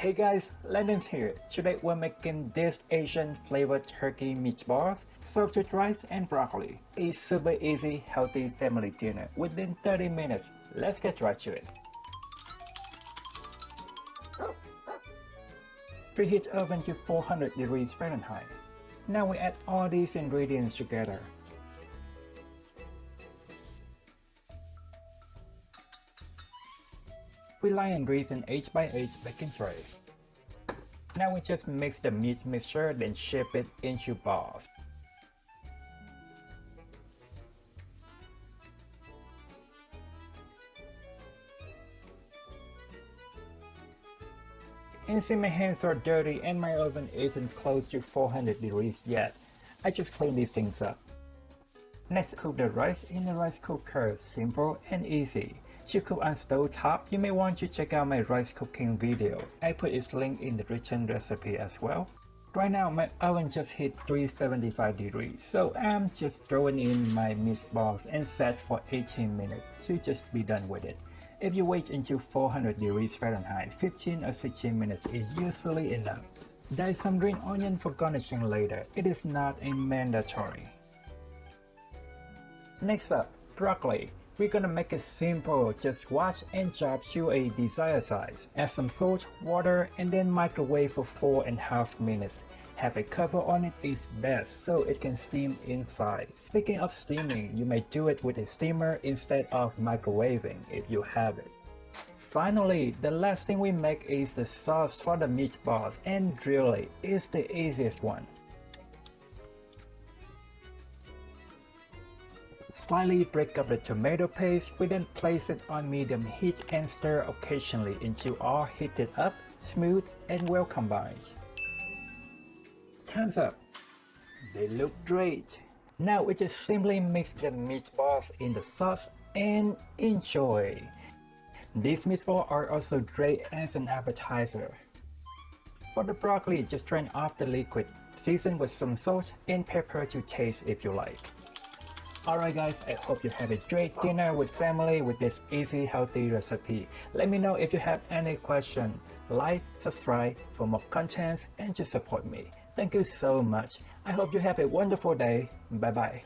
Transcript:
Hey guys, Landon's here. Today we're making this Asian flavored turkey meatballs served with rice and broccoli. A super easy, healthy family dinner within 30 minutes. Let's get right to it. Preheat oven to 400 degrees Fahrenheit. Now we add all these ingredients together. We line and grease an 8x8 baking tray. Now we just mix the meat mixture, then shape it into balls. And see, my hands are dirty and my oven isn't close to 400 degrees yet. I just clean these things up. Next, cook the rice in the rice cooker. Simple and easy. To cook on stove top, you may want to check out my rice cooking video. I put its link in the written recipe as well. Right now my oven just hit 375 degrees, so I'm just throwing in my meatballs and set for 18 minutes to just be done with it. If you wait until 400 degrees Fahrenheit, 15 or 16 minutes is usually enough. Dice some green onion for garnishing later. It is not a mandatory. Next up, broccoli. We're gonna make it simple. Just wash and chop to a desired size. Add some salt, water, and then microwave for 4.5 minutes. Have a cover on it is best so it can steam inside. Speaking of steaming, you may do it with a steamer instead of microwaving if you have it. Finally, the last thing we make is the sauce for the meatballs, and really, it's the easiest one. Slightly break up the tomato paste, we then place it on medium heat and stir occasionally until all heated up, smooth, and well combined. Time's up. They look great. Now we just simply mix the meatballs in the sauce and enjoy. These meatballs are also great as an appetizer. For the broccoli, just drain off the liquid, season with some salt and pepper to taste if you like. Alright guys, I hope you have a great dinner with family with this easy, healthy recipe. Let me know if you have any question. Like, subscribe for more content and just support me. Thank you so much. I hope you have a wonderful day. Bye bye.